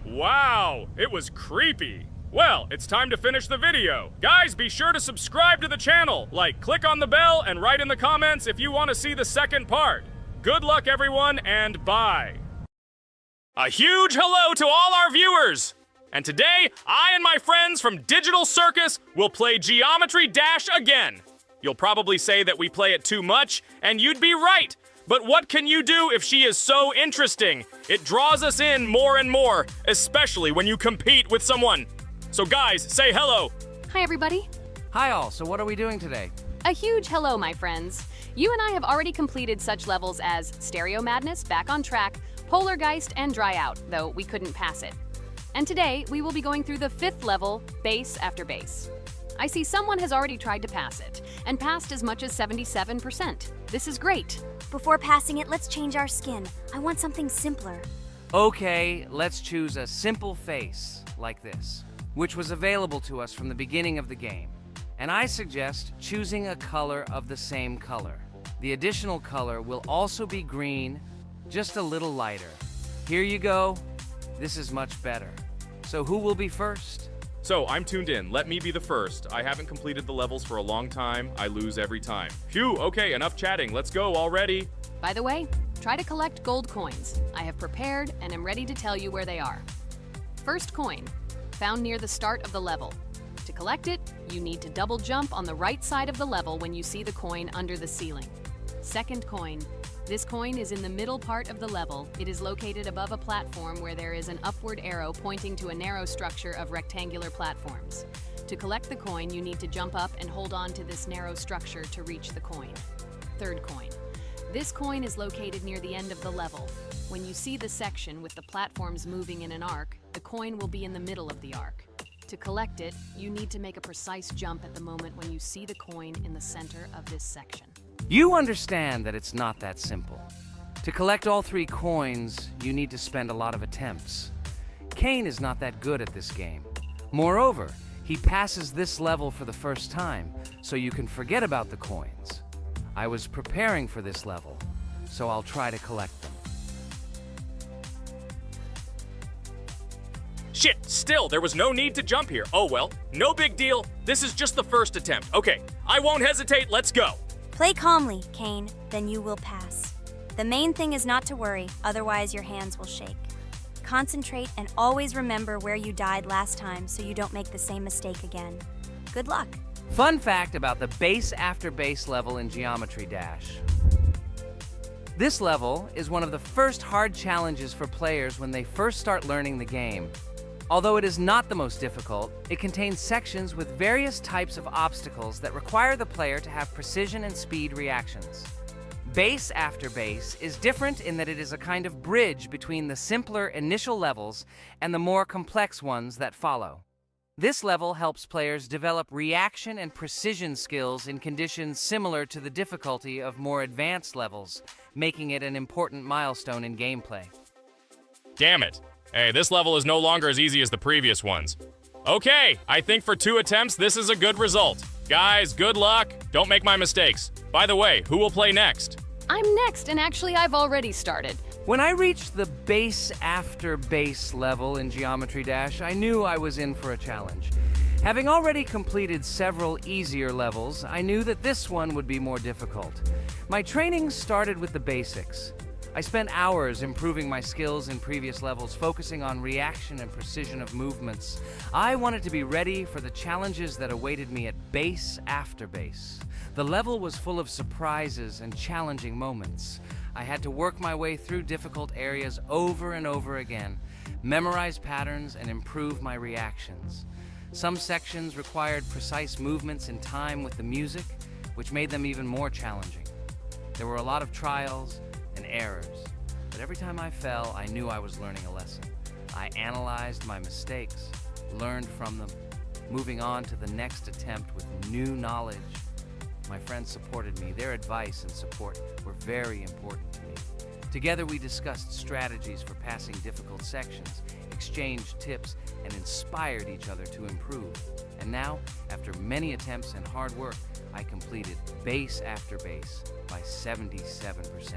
D: Wow, it was creepy. Well, it's time to finish the video. Guys, be sure to subscribe to the channel, click on the bell, and write in the comments if you want to see the second part. Good luck, everyone, and bye. A huge hello to all our viewers! And today, I and my friends from Digital Circus will play Geometry Dash again. You'll probably say that we play it too much, and you'd be right. But what can you do if she is so interesting? It draws us in more and more, especially when you compete with someone. So guys, say hello.
C: Hi, everybody.
B: Hi all, so what are we doing today?
C: A huge hello, my friends. You and I have already completed such levels as Stereo Madness, Back on Track, Polargeist, and Dry Out, though we couldn't pass it. And today, we will be going through the 5th level, Base After Base. I see someone has already tried to pass it, and passed as much as 77%. This is great.
A: Before passing it, let's change our skin. I want something simpler.
B: Okay, let's choose a simple face, like this, which was available to us from the beginning of the game. And I suggest choosing a color of the same color. The additional color will also be green, just a little lighter. Here you go. This is much better. So who will be first?
D: So, I'm tuned in. Let me be the first. I haven't completed the levels for a long time. I lose every time. Phew, okay, enough chatting. Let's go already.
C: By the way, try to collect gold coins. I have prepared and am ready to tell you where they are. First coin, found near the start of the level. To collect it, you need to double jump on the right side of the level when you see the coin under the ceiling. Second coin. This coin is in the middle part of the level. It is located above a platform where there is an upward arrow pointing to a narrow structure of rectangular platforms. To collect the coin, you need to jump up and hold on to this narrow structure to reach the coin. Third coin. This coin is located near the end of the level. When you see the section with the platforms moving in an arc, the coin will be in the middle of the arc. To collect it, you need to make a precise jump at the moment when you see the coin in the center of this section.
B: You understand that it's not that simple. To collect all 3 coins, you need to spend a lot of attempts. Cain is not that good at this game. Moreover, he passes this level for the first time, so you can forget about the coins. I was preparing for this level, so I'll try to collect them.
D: Shit, still, there was no need to jump here. Oh well, no big deal. This is just the first attempt. Okay, I won't hesitate, let's go.
A: Play calmly, Cain, then you will pass. The main thing is not to worry, otherwise your hands will shake. Concentrate and always remember where you died last time so you don't make the same mistake again. Good luck.
B: Fun fact about the Base After Base level in Geometry Dash. This level is one of the first hard challenges for players when they first start learning the game. Although it is not the most difficult, it contains sections with various types of obstacles that require the player to have precision and speed reactions. Base After Base is different in that it is a kind of bridge between the simpler initial levels and the more complex ones that follow. This level helps players develop reaction and precision skills in conditions similar to the difficulty of more advanced levels, making it an important milestone in gameplay.
D: Damn it. Hey, this level is no longer as easy as the previous ones. Okay, I think for 2 attempts, this is a good result. Guys, good luck. Don't make my mistakes. By the way, who will play next?
C: I'm next, and actually I've already started.
B: When I reached the base after base level in Geometry Dash, I knew I was in for a challenge. Having already completed several easier levels, I knew that this one would be more difficult. My training started with the basics. I spent hours improving my skills in previous levels, focusing on reaction and precision of movements. I wanted to be ready for the challenges that awaited me at base after base. The level was full of surprises and challenging moments. I had to work my way through difficult areas over and over again, memorize patterns, and improve my reactions. Some sections required precise movements in time with the music, which made them even more challenging. There were a lot of trials and errors, but every time I fell, I knew I was learning a lesson. I analyzed my mistakes, learned from them, moving on to the next attempt with new knowledge. My friends supported me. Their advice and support were very important to me. Together we discussed strategies for passing difficult sections, exchanged tips, and inspired each other to improve. And now, after many attempts and hard work, I completed base after base by 77%.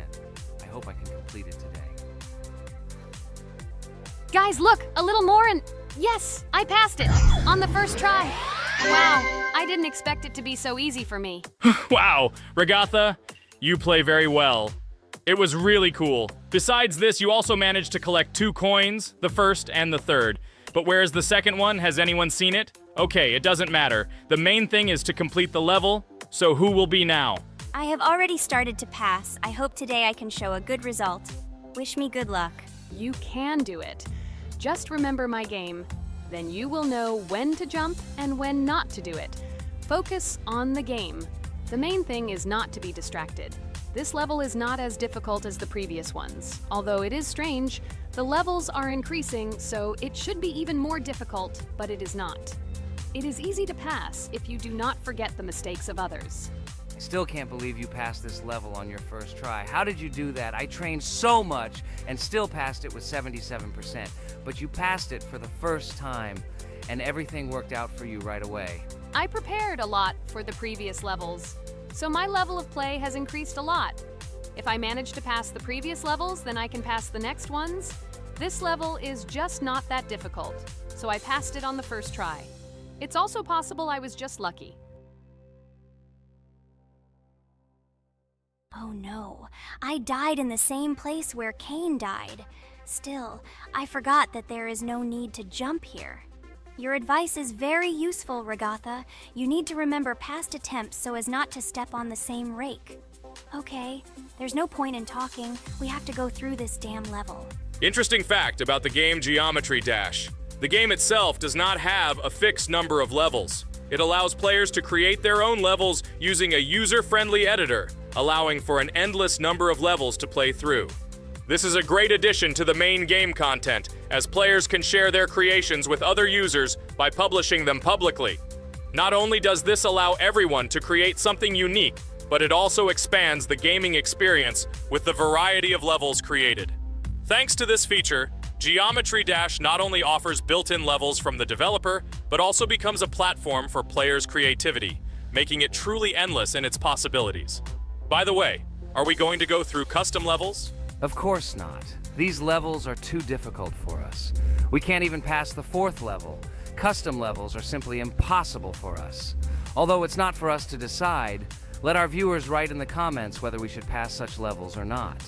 B: I hope I can complete it today.
C: Guys, look, a little more and yes, I passed it on the first try. Wow, I didn't expect it to be so easy for me.
D: Wow, Regatha, you play very well. It was really cool. Besides this, you also managed to collect 2 coins, the first and the third. But where's the second one? Has anyone seen it? Okay, it doesn't matter. The main thing is to complete the level, so who will be now?
A: I have already started to pass. I hope today I can show a good result. Wish me good luck.
C: You can do it. Just remember my game. Then you will know when to jump and when not to do it. Focus on the game. The main thing is not to be distracted. This level is not as difficult as the previous ones. Although it is strange, the levels are increasing, so it should be even more difficult, but it is not. It is easy to pass if you do not forget the mistakes of others.
B: I still can't believe you passed this level on your first try. How did you do that? I trained so much and still passed it with 77%. But you passed it for the first time, and everything worked out for you right away.
C: I prepared a lot for the previous levels, so my level of play has increased a lot. If I manage to pass the previous levels, then I can pass the next ones. This level is just not that difficult, so I passed it on the first try. It's also possible I was just lucky.
A: Oh no, I died in the same place where Cain died. Still, I forgot that there is no need to jump here. Your advice is very useful, Regatha. You need to remember past attempts so as not to step on the same rake. Okay, there's no point in talking. We have to go through this damn level.
D: Interesting fact about the game Geometry Dash. The game itself does not have a fixed number of levels. It allows players to create their own levels using a user-friendly editor, allowing for an endless number of levels to play through. This is a great addition to the main game content, as players can share their creations with other users by publishing them publicly. Not only does this allow everyone to create something unique, but it also expands the gaming experience with the variety of levels created. Thanks to this feature, Geometry Dash not only offers built-in levels from the developer, but also becomes a platform for players' creativity, making it truly endless in its possibilities. By the way, are we going to go through custom levels?
B: Of course not. These levels are too difficult for us. We can't even pass the 4th level. Custom levels are simply impossible for us. Although it's not for us to decide, let our viewers write in the comments whether we should pass such levels or not.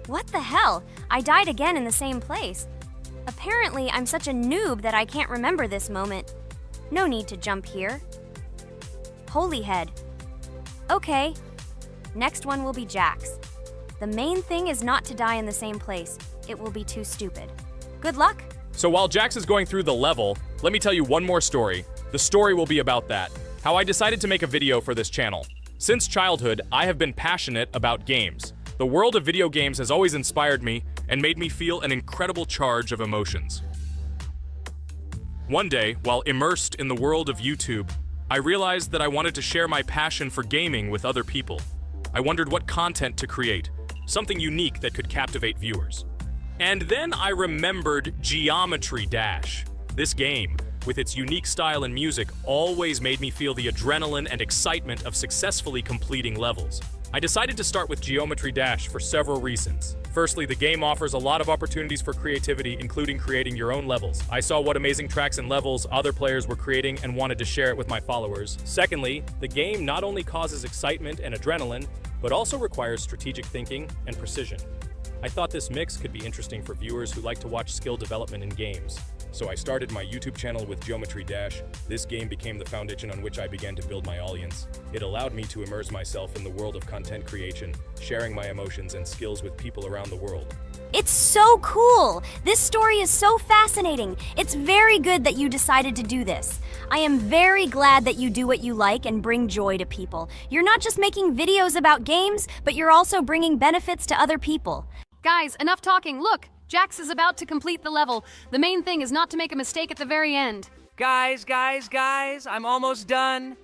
A: What the hell? I died again in the same place. Apparently, I'm such a noob that I can't remember this moment. No need to jump here. Holy head. Okay. Next one will be Jax. The main thing is not to die in the same place. It will be too stupid. Good luck.
D: So while Jax is going through the level, let me tell you one more story. The story will be about that, how I decided to make a video for this channel. Since childhood, I have been passionate about games. The world of video games has always inspired me and made me feel an incredible charge of emotions. One day, while immersed in the world of YouTube, I realized that I wanted to share my passion for gaming with other people. I wondered what content to create, something unique that could captivate viewers. And then I remembered Geometry Dash. This game, with its unique style and music, always made me feel the adrenaline and excitement of successfully completing levels. I decided to start with Geometry Dash for several reasons. Firstly, the game offers a lot of opportunities for creativity, including creating your own levels. I saw what amazing tracks and levels other players were creating and wanted to share it with my followers. Secondly, the game not only causes excitement and adrenaline, but also requires strategic thinking and precision. I thought this mix could be interesting for viewers who like to watch skill development in games. So I started my YouTube channel with Geometry Dash. This game became the foundation on which I began to build my audience. It allowed me to immerse myself in the world of content creation, sharing my emotions and skills with people around the world.
A: It's so cool! This story is so fascinating. It's very good that you decided to do this. I am very glad that you do what you like and bring joy to people. You're not just making videos about games, but you're also bringing benefits to other people.
C: Guys, enough talking. Look, Jax is about to complete the level. The main thing is not to make a mistake at the very end.
B: Guys, I'm almost done.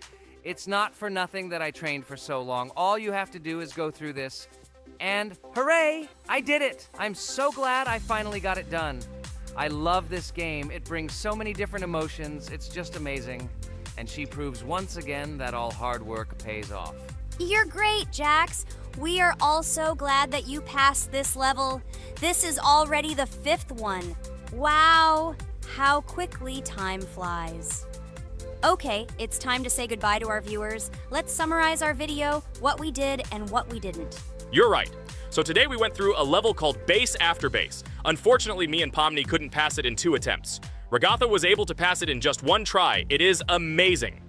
B: It's not for nothing that I trained for so long. All you have to do is go through this. And hooray, I did it. I'm so glad I finally got it done. I love this game. It brings so many different emotions. It's just amazing. And she proves once again that all hard work pays off.
A: You're great, Jax. We are all so glad that you passed this level. This is already the 5th one. Wow, how quickly time flies. Okay, it's time to say goodbye to our viewers. Let's summarize our video, what we did and what we didn't.
D: You're right. So today we went through a level called Base After Base. Unfortunately, me and Pomni couldn't pass it in 2 attempts. Regatha was able to pass it in just 1 try. It is amazing.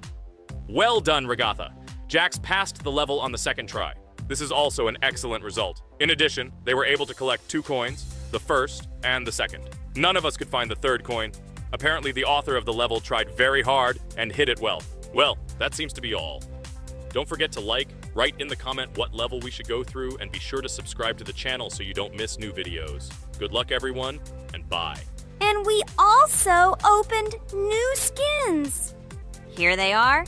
D: Well done, Regatha. Jax passed the level on the 2nd try. This is also an excellent result. In addition, they were able to collect 2 coins, the 1st and the 2nd. None of us could find the 3rd coin. Apparently, the author of the level tried very hard and hit it well. Well, that seems to be all. Don't forget to like, write in the comment what level we should go through, and be sure to subscribe to the channel so you don't miss new videos. Good luck, everyone, and bye.
A: And we also opened new skins. Here they are.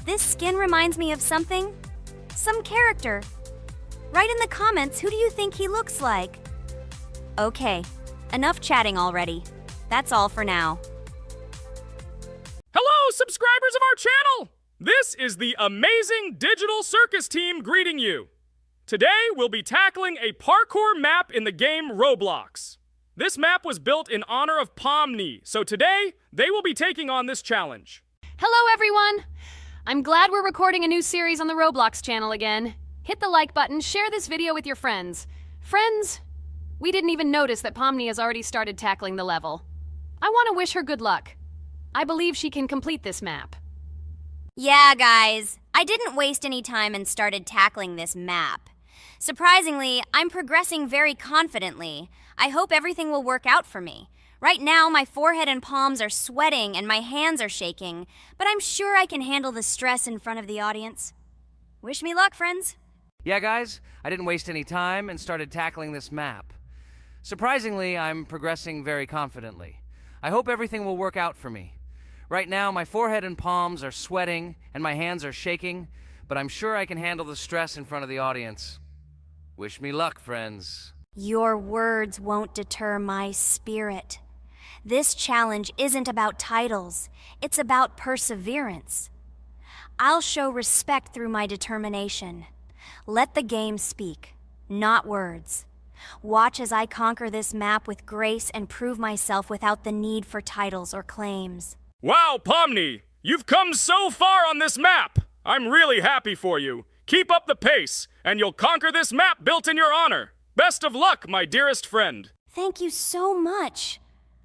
A: This skin reminds me of something. Some character. Write in the comments, who do you think he looks like? Okay, enough chatting already. That's all for now.
D: Hello, subscribers of our channel! This is the amazing Digital Circus team greeting you. Today, we'll be tackling a parkour map in the game Roblox. This map was built in honor of Pomni, so today, they will be taking on this challenge.
C: Hello, everyone! I'm glad we're recording a new series on the Roblox channel again. Hit the like button, share this video with your friends. Friends, we didn't even notice that Pomni has already started tackling the level. I want to wish her good luck. I believe she can complete this map.
A: Yeah, guys, I didn't waste any time and started tackling this map. Surprisingly, I'm progressing very confidently. I hope everything will work out for me. Right now, my forehead and palms are sweating and my hands are shaking, but I'm sure I can handle the stress in front of the audience. Wish me luck, friends.
B: Yeah, guys, I didn't waste any time and started tackling this map. Surprisingly, I'm progressing very confidently. I hope everything will work out for me. Right now, my forehead and palms are sweating and my hands are shaking, but I'm sure I can handle the stress in front of the audience. Wish me luck, friends.
A: Your words won't deter my spirit. This challenge isn't about titles, it's about perseverance. I'll show respect through my determination. Let the game speak, not words. Watch as I conquer this map with grace and prove myself without the need for titles or claims.
D: Wow, Pomni! You've come so far on this map! I'm really happy for you. Keep up the pace, and you'll conquer this map built in your honor. Best of luck, my dearest friend.
A: Thank you so much.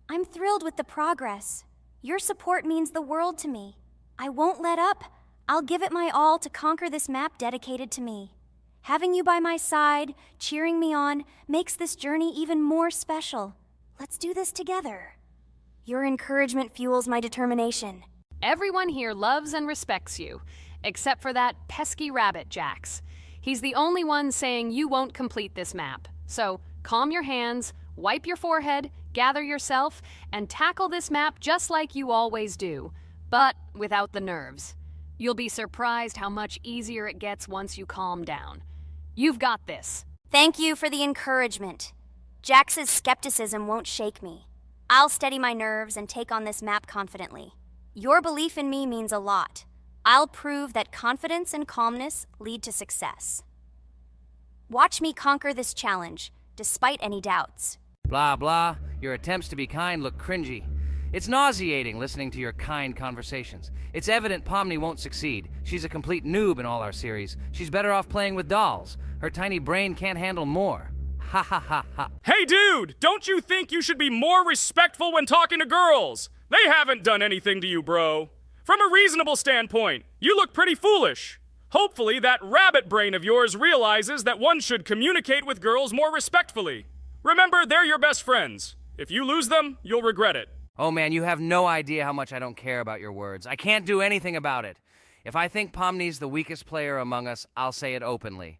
A: I'm thrilled with the progress. Your support means the world to me. I won't let up. I'll give it my all to conquer this map dedicated to me. Having you by my side, cheering me on, makes this journey even more special. Let's do this together. Your encouragement fuels my determination.
C: Everyone here loves and respects you, except for that pesky rabbit, Jax. He's the only one saying you won't complete this map. So, calm your hands, wipe your forehead, gather yourself, and tackle this map just like you always do, but without the nerves. You'll be surprised how much easier it gets once you calm down. You've got this.
A: Thank you for the encouragement. Jax's skepticism won't shake me. I'll steady my nerves and take on this map confidently. Your belief in me means a lot. I'll prove that confidence and calmness lead to success. Watch me conquer this challenge, despite any doubts.
B: Blah, blah. Your attempts to be kind look cringy. It's nauseating listening to your kind conversations. It's evident Pomni won't succeed. She's a complete noob in all our series. She's better off playing with dolls. Her tiny brain can't handle more. Ha ha ha ha.
D: Hey dude, don't you think you should be more respectful when talking to girls? They haven't done anything to you, bro. From a reasonable standpoint, you look pretty foolish. Hopefully that rabbit brain of yours realizes that one should communicate with girls more respectfully. Remember, they're your best friends. If you lose them, you'll regret it.
B: Oh man, you have no idea how much I don't care about your words. I can't do anything about it. If I think Pomni's the weakest player among us, I'll say it openly.